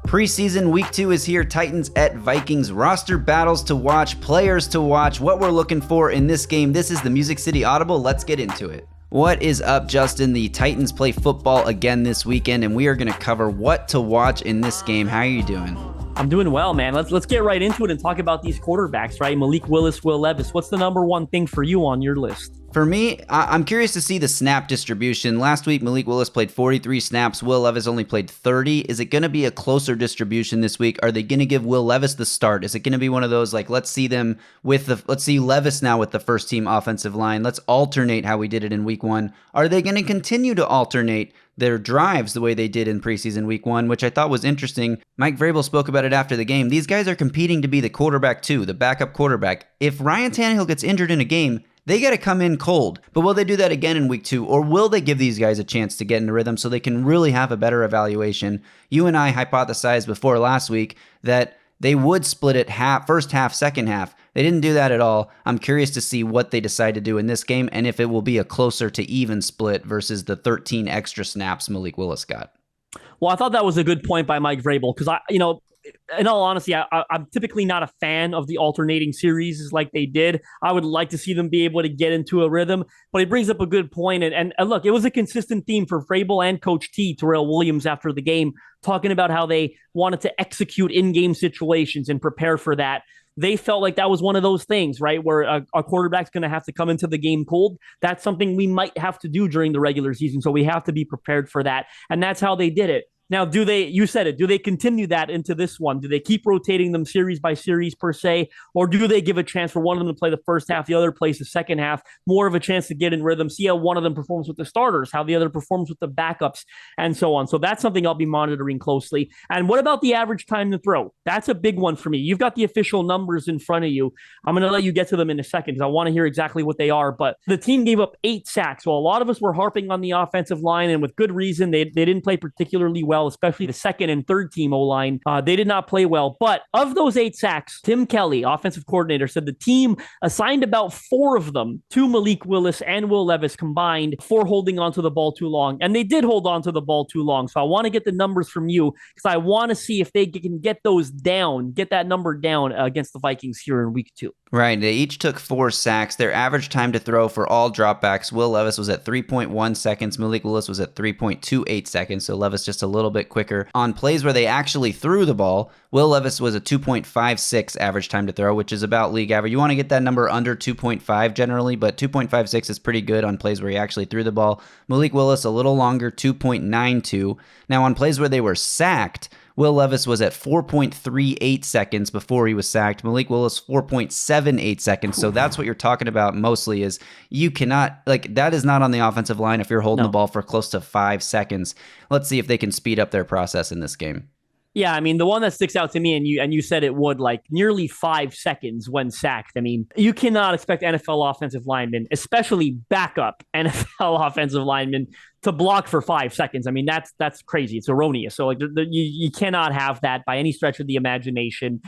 Preseason week 2 is here. Titans at Vikings. Roster battles to watch, players to watch, what we're looking for in this game. This is the Music City Audible. Let's get into it. What is up, Justin? The Titans play football again this weekend, and we are going to cover what to watch in this game. How are you doing? I'm doing well, man. Let's get right into it and talk about these quarterbacks, right? Malik Willis, Will Levis. What's the number one thing for you on your list? For me, I'm curious to see the snap distribution. Last week, Malik Willis played 43 snaps. Will Levis only played 30. Is it going to be a closer distribution this week? Are they going to give Will Levis the start? Is it going to be one of those, like, let's see Levis now with the first team offensive line. Let's alternate how we did it in week 1. Are they going to continue to alternate their drives the way they did in preseason week 1, which I thought was interesting? Mike Vrabel spoke about it after the game. These guys are competing to be the quarterback too, the backup quarterback. If Ryan Tannehill gets injured in a game, they got to come in cold. But will they do that again in week 2? Or will they give these guys a chance to get into rhythm so they can really have a better evaluation? You and I hypothesized before last week that they would split it first half, second half. They didn't do that at all. I'm curious to see what they decide to do in this game and if it will be a closer to even split versus the 13 extra snaps Malik Willis got. Well, I thought that was a good point by Mike Vrabel because in all honesty, I'm typically not a fan of the alternating series like they did. I would like to see them be able to get into a rhythm, but he brings up a good point. And look, it was a consistent theme for Vrabel and Coach T, Terrell Williams, after the game, talking about how they wanted to execute in-game situations and prepare for that. They felt like that was one of those things, right, where a quarterback's going to have to come into the game cold. That's something we might have to do during the regular season, so we have to be prepared for that. And that's how they did it. Now, you said it, do they continue that into this one? Do they keep rotating them series by series per se? Or do they give a chance for one of them to play the first half, the other plays the second half, more of a chance to get in rhythm, see how one of them performs with the starters, how the other performs with the backups, and so on. So that's something I'll be monitoring closely. And what about the average time to throw? That's a big one for me. You've got the official numbers in front of you. I'm going to let you get to them in a second because I want to hear exactly what they are. But the team gave up 8 sacks. Well, a lot of us were harping on the offensive line, and with good reason. They didn't play particularly well, especially the second and third team O-line. They did not play well. But of those 8 sacks, Tim Kelly, offensive coordinator, said the team assigned about 4 of them to Malik Willis and Will Levis combined for holding onto the ball too long. And they did hold onto the ball too long. So I want to get the numbers from you because I want to see if they can get those down, get that number down against the Vikings here in week 2. Right. They each took 4 sacks. Their average time to throw for all dropbacks, Will Levis was at 3.1 seconds. Malik Willis was at 3.28 seconds. So Levis just a little bit quicker. On plays where they actually threw the ball, Will Levis was a 2.56 average time to throw, which is about league average. You want to get that number under 2.5 generally, but 2.56 is pretty good on plays where he actually threw the ball. Malik Willis a little longer, 2.92. Now on plays where they were sacked, Will Levis was at 4.38 seconds before he was sacked. Malik Willis, 4.78 seconds. So that's what you're talking about mostly is you cannot, that is not on the offensive line if you're holding the ball for close to 5 seconds. Let's see if they can speed up their process in this game. Yeah, I mean, the one that sticks out to me, and you said it would, nearly 5 seconds when sacked. I mean, you cannot expect NFL offensive linemen, especially backup NFL offensive linemen, to block for 5 seconds. I mean, that's crazy. It's erroneous. So you cannot have that by any stretch of the imagination.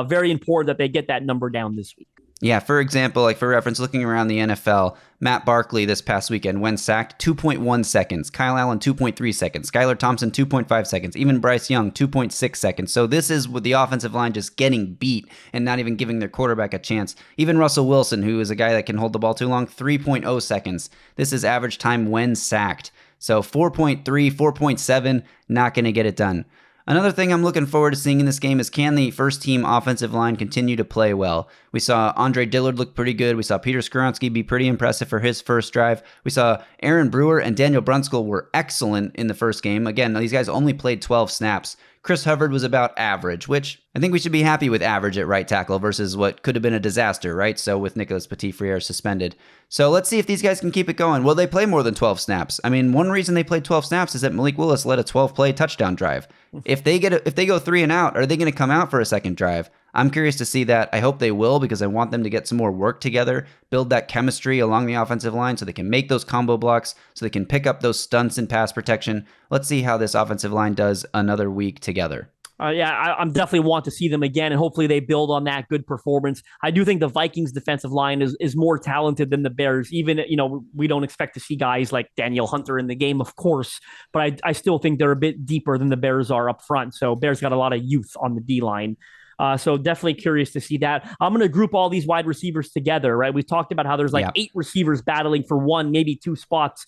Very important that they get that number down this week. Yeah, for example, for reference, looking around the NFL, Matt Barkley this past weekend, when sacked, 2.1 seconds. Kyle Allen, 2.3 seconds. Skylar Thompson, 2.5 seconds. Even Bryce Young, 2.6 seconds. So this is with the offensive line just getting beat and not even giving their quarterback a chance. Even Russell Wilson, who is a guy that can hold the ball too long, 3.0 seconds. This is average time when sacked. So 4.3, 4.7, not going to get it done. Another thing I'm looking forward to seeing in this game is can the first team offensive line continue to play well? We saw Andre Dillard look pretty good. We saw Peter Skoronski be pretty impressive for his first drive. We saw Aaron Brewer and Daniel Brunskill were excellent in the first game. Again, these guys only played 12 snaps. Chris Hubbard was about average, which I think we should be happy with average at right tackle versus what could have been a disaster, right? So with Nicholas Petit-Frere suspended. So let's see if these guys can keep it going. Will they play more than 12 snaps? I mean, one reason they played 12 snaps is that Malik Willis led a 12-play touchdown drive. If they go 3 and out, are they going to come out for a second drive? I'm curious to see that. I hope they will because I want them to get some more work together, build that chemistry along the offensive line so they can make those combo blocks, so they can pick up those stunts in pass protection. Let's see how this offensive line does another week together. I'm definitely want to see them again, and hopefully they build on that good performance. I do think the Vikings defensive line is more talented than the Bears. Even, we don't expect to see guys like Daniel Hunter in the game, of course, but I still think they're a bit deeper than the Bears are up front. So Bears got a lot of youth on the D line. So definitely curious to see that. I'm going to group all these wide receivers together, right? We've talked about how there's like 8 receivers battling for 1, maybe 2 spots.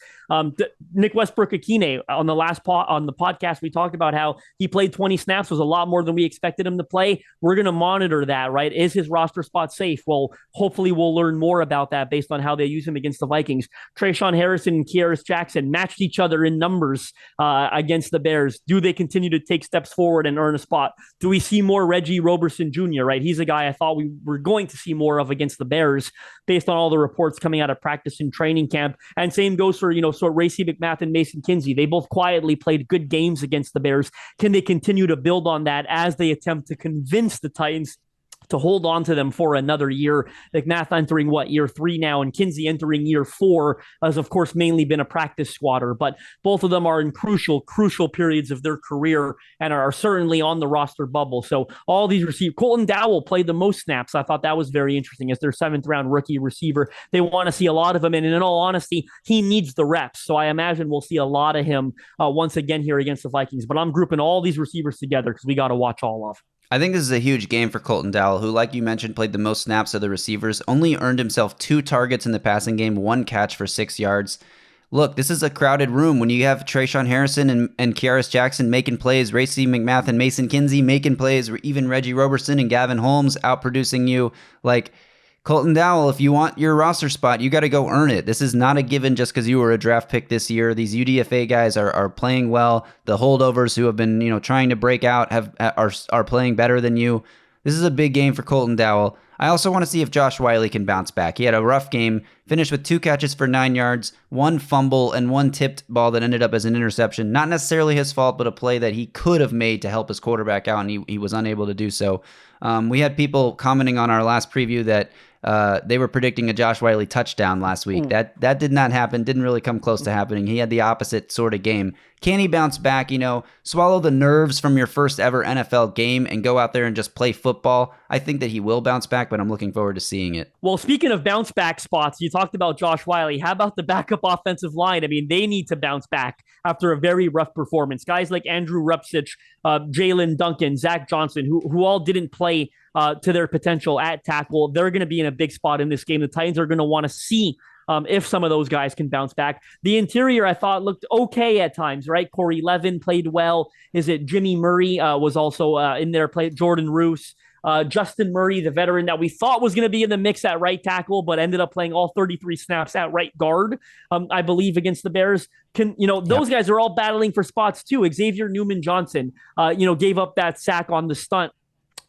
Nick Westbrook-Akine on the on the podcast, we talked about how he played 20 snaps, was a lot more than we expected him to play. We're going to monitor that, right? Is his roster spot safe? Well, hopefully we'll learn more about that based on how they use him against the Vikings. Trayshawn Harrison and Kearis Jackson matched each other in numbers against the Bears. Do they continue to take steps forward and earn a spot? Do we see more Reggie Roberson Jr., right? He's a guy I thought we were going to see more of against the Bears based on all the reports coming out of practice and training camp. And same goes for, Racey McMath and Mason Kinsey. They both quietly played good games against the Bears. Can they continue to build on that as they attempt to convince the Titans to hold on to them for another year? McMath entering year 3 now, and Kinsey entering year 4, has of course mainly been a practice squatter, but both of them are in crucial periods of their career and are certainly on the roster bubble. So all these receivers, Colton Dowell played the most snaps. I thought that was very interesting as their 7th round rookie receiver. They want to see a lot of him, and in all honesty, he needs the reps. So I imagine we'll see a lot of him once again here against the Vikings. But I'm grouping all these receivers together because we got to watch all of them. I think this is a huge game for Colton Dowell, who, like you mentioned, played the most snaps of the receivers, only earned himself 2 targets in the passing game, 1 catch for 6 yards. Look, this is a crowded room. When you have Trayshawn Harrison and Kearis Jackson making plays, Racey McMath and Mason Kinsey making plays, or even Reggie Roberson and Gavin Holmes outproducing you, like Colton Dowell, if you want your roster spot, you got to go earn it. This is not a given just because you were a draft pick this year. These UDFA guys are playing well. The holdovers who have been trying to break out are playing better than you. This is a big game for Colton Dowell. I also want to see if Josh Whyle can bounce back. He had a rough game, finished with 2 catches for 9 yards, 1 fumble, and 1 tipped ball that ended up as an interception. Not necessarily his fault, but a play that he could have made to help his quarterback out, and he was unable to do so. We had people commenting on our last preview that they were predicting a Josh Whyle touchdown last week. That did not happen. Didn't really come close to happening. He had the opposite sort of game. Can he bounce back? Swallow the nerves from your first ever NFL game and go out there and just play football. I think that he will bounce back, but I'm looking forward to seeing it. Well, speaking of bounce back spots, you talked about Josh Whyle. How about the backup offensive line? I mean, they need to bounce back after a very rough performance. Guys like Andrew Rupcich, Jalen Duncan, Zach Johnson, who all didn't play to their potential at tackle. They're going to be in a big spot in this game. The Titans are going to want to see if some of those guys can bounce back. The interior, I thought, looked okay at times, right? Corey Levin played well. Is it Jimmy Murray was also in there, played Jordan Roos. Justin Murray, the veteran that we thought was going to be in the mix at right tackle, but ended up playing all 33 snaps at right guard, I believe, against the Bears. Those guys are all battling for spots too. Xavier Newman-Johnson, gave up that sack on the stunt.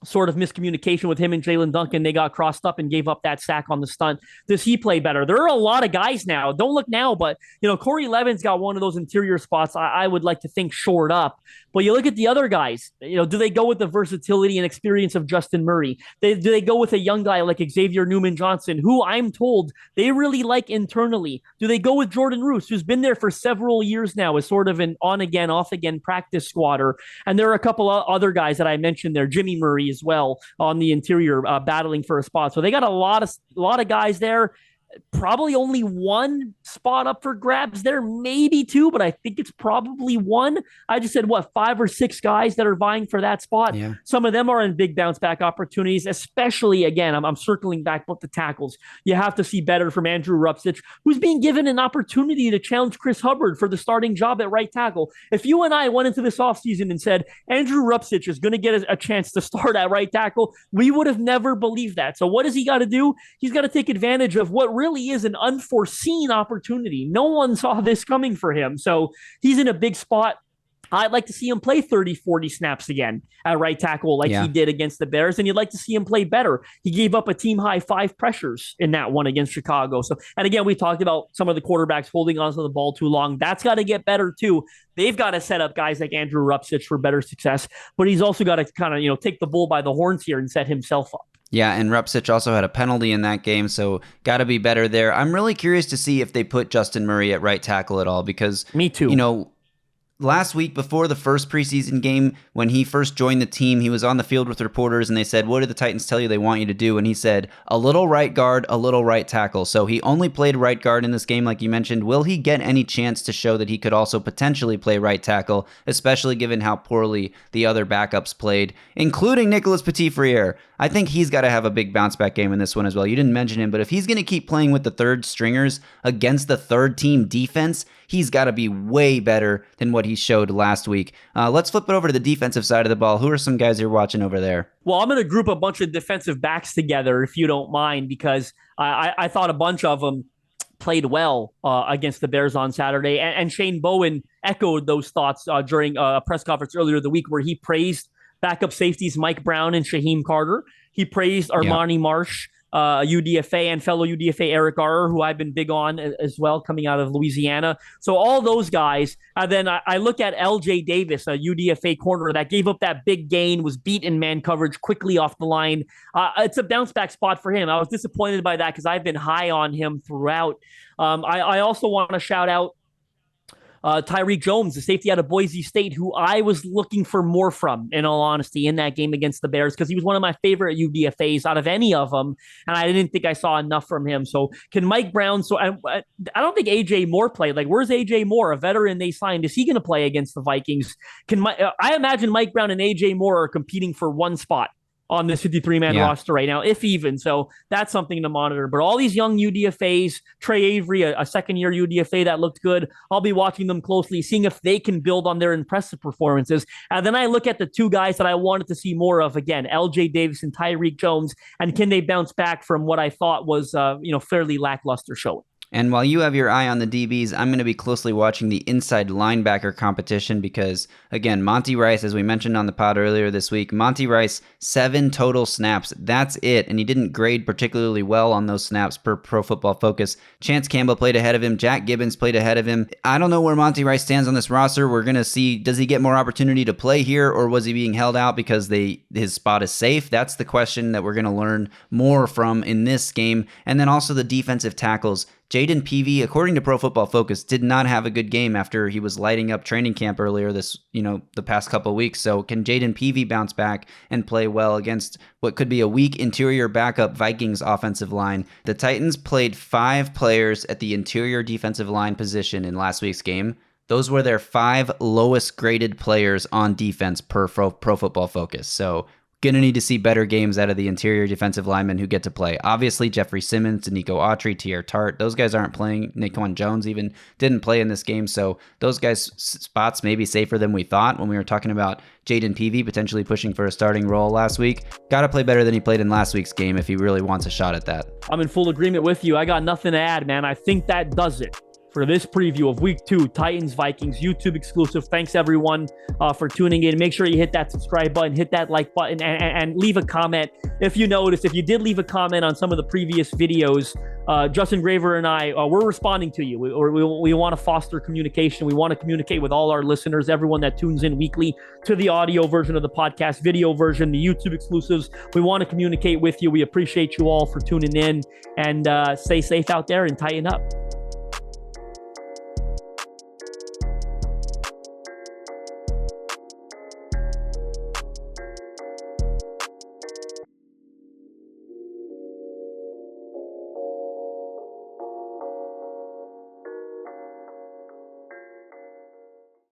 Sort of miscommunication with him and Jalen Duncan. They got crossed up and gave up that sack on the stunt. Does he play better? There are a lot of guys now. Don't look now, but Corey Levin's got one of those interior spots I would like to think shored up. But you look at the other guys, do they go with the versatility and experience of Justin Murray? Do they go with a young guy like Xavier Newman-Johnson, who I'm told they really like internally? Do they go with Jordan Roos, who's been there for several years now as sort of an on-again, off-again practice squatter? And there are a couple of other guys that I mentioned there, Jimmy Murray as well on the interior, battling for a spot. So they got a lot of guys there. Probably only 1 spot up for grabs there, maybe 2, but I think it's probably 1. I just said, 5 or 6 guys that are vying for that spot. Yeah. Some of them are in big bounce back opportunities, especially, again, I'm circling back with the tackles. You have to see better from Andrew Rupcich, who's being given an opportunity to challenge Chris Hubbard for the starting job at right tackle. If you and I went into this offseason and said, Andrew Rupcich is going to get a chance to start at right tackle, we would have never believed that. So what does he got to do? He's got to take advantage of what really is an unforeseen opportunity. No one saw this coming for him. So he's in a big spot. I'd like to see him play 30, 40 snaps again at right tackle like he did against the Bears, and you'd like to see him play better. He gave up a team-high 5 pressures in that one against Chicago. So, and again, we talked about some of the quarterbacks holding onto the ball too long. That's got to get better too. They've got to set up guys like Andrew Rupcich for better success, but he's also got to kind of, take the bull by the horns here and set himself up. Yeah, and Rupcich also had a penalty in that game, so got to be better there. I'm really curious to see if they put Justin Murray at right tackle at all because... Me too. last week before the first preseason game, when he first joined the team, he was on the field with reporters and they said, what did the Titans tell you they want you to do? And he said, a little right guard, a little right tackle. So he only played right guard in this game, like you mentioned. Will he get any chance to show that he could also potentially play right tackle, especially given how poorly the other backups played, including Nicholas Petit-Frere? I think he's got to have a big bounce back game in this one as well. You didn't mention him, but if he's going to keep playing with the third stringers against the third team defense, he's got to be way better than what he showed last week. Let's flip it over to the defensive side of the ball. Who are some guys you're watching over there? Well, I'm going to group a bunch of defensive backs together, if you don't mind, because I thought a bunch of them played well against the Bears on Saturday. And Shane Bowen echoed those thoughts during a press conference earlier the week where he praised backup safeties Mike Brown and Shaheem Carter. He praised Armani Marsh, UDFA, and fellow UDFA Eric Garrer, who I've been big on as well, coming out of Louisiana. So all those guys. Then I look at LJ Davis, a UDFA corner that gave up that big gain, was beat in man coverage quickly off the line. It's a bounce back spot for him. I was disappointed by that because I've been high on him throughout. I also want to shout out Tyreek Jones, the safety out of Boise State, who I was looking for more from, in all honesty, in that game against the Bears, because he was one of my favorite UDFAs out of any of them, and I didn't think I saw enough from him. So can Mike Brown, I don't think A.J. Moore played. Like, where's A.J. Moore, a veteran they signed? Is he going to play against the Vikings? I imagine Mike Brown and A.J. Moore are competing for one spot on this 53-man roster right now, if even. So that's something to monitor. But all these young UDFAs, Trey Avery, a second-year UDFA that looked good, I'll be watching them closely, seeing if they can build on their impressive performances. And then I look at the two guys that I wanted to see more of, again, L.J. Davis and Tyreek Jones, and can they bounce back from what I thought was fairly lackluster showing. And while you have your eye on the DBs, I'm going to be closely watching the inside linebacker competition because, again, Monty Rice, as we mentioned on the pod earlier this week, Monty Rice, 7 total snaps. That's it. And he didn't grade particularly well on those snaps per Pro Football Focus. Chance Campbell played ahead of him. Jack Gibbons played ahead of him. I don't know where Monty Rice stands on this roster. We're going to see, does he get more opportunity to play here, or was he being held out because his spot is safe? That's the question that we're going to learn more from in this game. And then also the defensive tackles. Jaden Peavy, according to Pro Football Focus, did not have a good game after he was lighting up training camp earlier the past couple of weeks. So can Jaden Peavy bounce back and play well against what could be a weak interior backup Vikings offensive line? The Titans played 5 players at the interior defensive line position in last week's game. Those were their 5 lowest graded players on defense per Pro Football Focus. So going to need to see better games out of the interior defensive linemen who get to play. Obviously, Jeffrey Simmons, Nico Autry, Tier Tart, those guys aren't playing. Naquan Jones even didn't play in this game, so those guys' spots may be safer than we thought when we were talking about Jaden Peavy potentially pushing for a starting role last week. Got to play better than he played in last week's game if he really wants a shot at that. I'm in full agreement with you. I got nothing to add, man. I think that does it for this preview of Week 2, Titans, Vikings, YouTube exclusive. Thanks, everyone, for tuning in. Make sure you hit that subscribe button, hit that like button, and leave a comment. If you noticed, if you did leave a comment on some of the previous videos, Justin Graver and I, we're responding to you. We want to foster communication. We want to communicate with all our listeners, everyone that tunes in weekly to the audio version of the podcast, video version, the YouTube exclusives. We want to communicate with you. We appreciate you all for tuning in, and stay safe out there and tighten up.